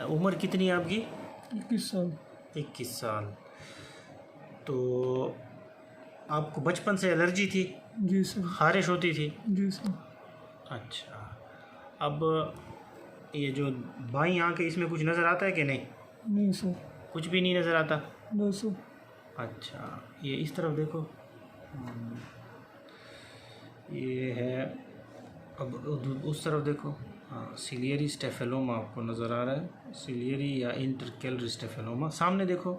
उम्र कितनी है आपकी? 21 साल। 21 साल। तो आपको बचपन से एलर्जी थी? जी सर। खारिश होती थी? जी सर। अच्छा। अब ये जो बाईं आंख है इसमें कुछ नज़र आता है कि नहीं? नहीं सर। कुछ भी नहीं नज़र आता? No sir. अच्छा, ये इस तरफ देखो। ये है। अब उस तरफ देखो। हाँ, सिलियरी स्टेफेलोमा आपको नज़र आ रहा है। सिलियरी या इंटरकेलरी स्टेफेलोमा सामने देखो।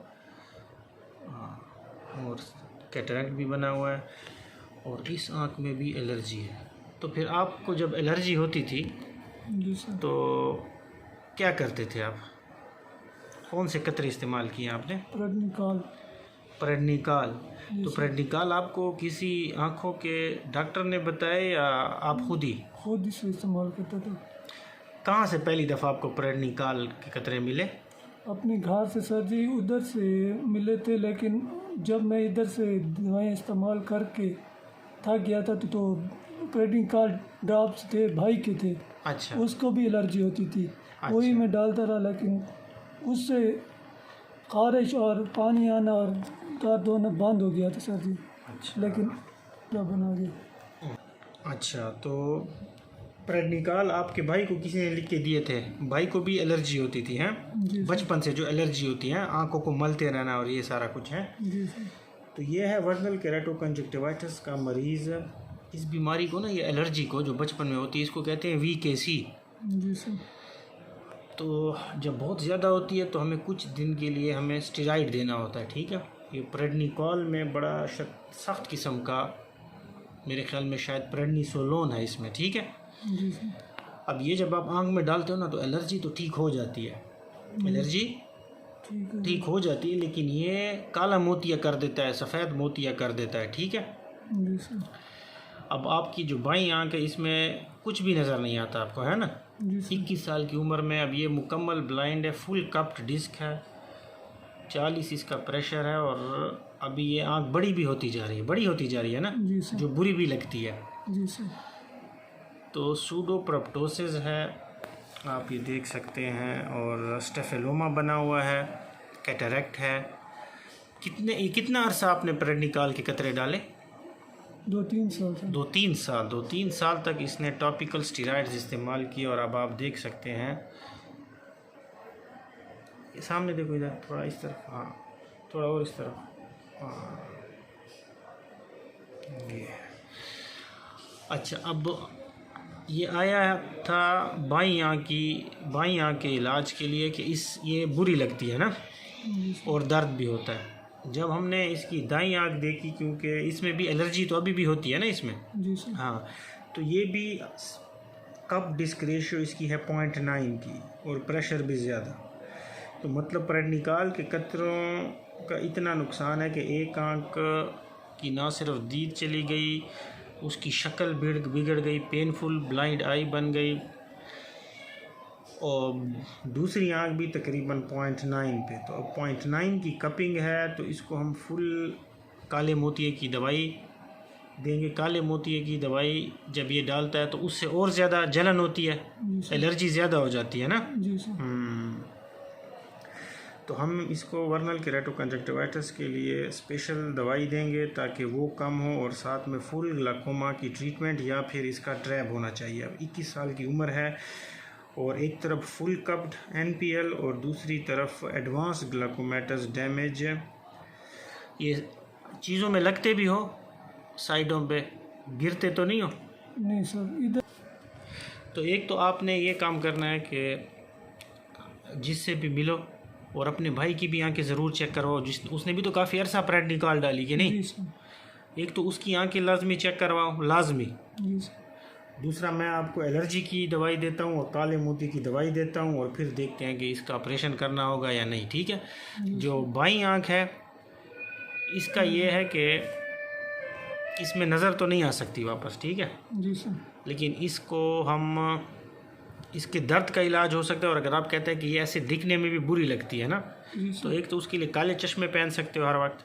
हाँ, और कैटरेक्ट भी बना हुआ है और इस आँख में भी एलर्जी है। तो फिर आपको जब एलर्जी होती थी जी सर। तो क्या करते थे आप? कौन से कतरे इस्तेमाल किए आपने? प्रेडनिकाल। प्रेडनिकाल। तो प्रेडनिकाल आपको किसी आँखों के डॉक्टर ने बताया या आप खुद ही से इस्तेमाल करता था। कहाँ से पहली दफ़ा आपको प्रेडनिकाल के कतरे मिले? अपने घर से सर जी, उधर से मिले थे, लेकिन जब मैं इधर से दवाएं इस्तेमाल करके थक गया था तो प्रेडनिकाल ड्रॉप्स थे, भाई के थे। अच्छा। उसको भी एलर्जी होती थी। अच्छा। वही मैं डालता रहा, लेकिन उससे खारिश और पानी आना और दर्द होना बंद हो गया था सर जी। अच्छा। लेकिन क्या बना गया। अच्छा, तो प्रेडनिकाल आपके भाई को किसी ने लिख के दिए थे? भाई को भी एलर्जी होती थी हैं? जी सर। बचपन से जो एलर्जी होती है, आंखों को मलते रहना और ये सारा कुछ है। जी सर। तो ये है वर्नल केराटोकंजक्टिवाइटिस का मरीज़। इस बीमारी को ना, ये एलर्जी को जो बचपन में होती है, इसको कहते हैं VKC। जी सर। तो जब बहुत ज़्यादा होती है तो हमें कुछ दिन के लिए हमें स्टेरॉइड देना होता है, ठीक है। ये प्रेडनिकॉल में बड़ा सख्त किस्म का, मेरे ख्याल में शायद प्रेडनिसोलोन है इसमें, ठीक है। जी सर। अब ये जब आप आँख में डालते हो ना तो एलर्जी तो ठीक हो जाती है, एलर्जी ठीक हो जाती है, लेकिन ये काला मोतिया कर देता है, सफ़ेद मोतिया कर देता है, ठीक है। जी सर। अब आपकी जो बाईं आँख है इसमें कुछ भी नज़र नहीं आता आपको, है ना? जी सर। 21 साल की उम्र में। अब ये मुकम्मल ब्लाइंड है, फुल कप्ड डिस्क है, 40 इसका प्रेशर है और अभी ये आँख बड़ी भी होती जा रही है, बड़ी होती जा रही है ना, जी सर। जो बुरी भी लगती है। जी सर। तो सूडोप्रोप्टोसिस है, आप ये देख सकते हैं, और स्टेफेलोमा बना हुआ है, कैटरेक्ट है। कितना अरसा आपने प्रेडनिकाल के कतरे डाले? 2-3 साल से। 2-3 साल तक इसने टॉपिकल स्टेरॉइड्स इस्तेमाल किए। और अब आप देख सकते हैं, ये सामने देखो, इधर थोड़ा इस तरफ, हाँ थोड़ा और इस तरफ, हाँ ये। अच्छा, अब ये आया था बाईं आँख के इलाज के लिए कि ये बुरी लगती है ना और दर्द भी होता है। जब हमने इसकी दाईं आँख देखी, क्योंकि इसमें भी एलर्जी तो अभी भी होती है ना इसमें। जी सर। हाँ, तो ये भी कप डिस्क रेशियो इसकी है 0.9 की और प्रेशर भी ज़्यादा। तो मतलब प्रेडनिकाल के कतरों का इतना नुकसान है कि एक आँख की ना सिर्फ दीद चली गई, उसकी शक्ल बिगड़ गई, पेनफुल ब्लाइंड आई बन गई, और दूसरी आँख भी तकरीबन 0.9 पे। तो अब 0.9 की कपिंग है, तो इसको हम फुल काले मोतिये की दवाई देंगे। काले मोतिये की दवाई जब ये डालता है तो उससे और ज़्यादा जलन होती है, एलर्जी ज़्यादा हो जाती है ना। जी सर। तो हम इसको वर्नल केराटोकंजक्टिवाइटिस के लिए स्पेशल दवाई देंगे ताकि वो कम हो, और साथ में फुल ग्लाकोमा की ट्रीटमेंट या फिर इसका ट्रैप होना चाहिए। अब 21 साल की उम्र है और एक तरफ फुल कप्ड NPL और दूसरी तरफ एडवांस ग्लाकोमेटस डैमेज। ये चीज़ों में लगते भी हो, साइडों पे गिरते तो नहीं हो? नहीं सर, इधर। तो एक तो आपने ये काम करना है कि जिससे भी मिलो और अपने भाई की भी आंखें ज़रूर चेक करवाओ, उसने भी तो काफ़ी अरसा प्रेडनिकाल डाली कि नहीं। जी सर। एक तो उसकी आंखें लाजमी चेक करवाओ, लाजमी। जी सर। दूसरा, मैं आपको एलर्जी की दवाई देता हूँ और काले मोती की दवाई देता हूँ, और फिर देखते हैं कि इसका ऑपरेशन करना होगा या नहीं, ठीक है। जो बाईं आँख है इसका ये है कि इसमें नज़र तो नहीं आ सकती वापस, ठीक है। जी सर। लेकिन इसको हम, इसके दर्द का इलाज हो सकता है। और अगर आप कहते हैं कि ये ऐसे दिखने में भी बुरी लगती है ना, तो एक तो उसके लिए काले चश्मे पहन सकते हो हर वक्त।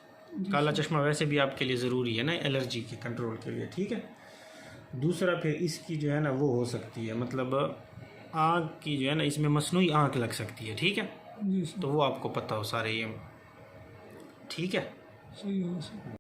काला चश्मा वैसे भी आपके लिए ज़रूरी है ना एलर्जी के कंट्रोल के लिए, ठीक है। दूसरा, फिर इसकी जो है ना वो हो सकती है, मतलब आँख की जो है ना, इसमें मसनूई आँख लग सकती है, ठीक है, जी सर, तो वो आपको पता हो सारे ये, ठीक है। सही है सर।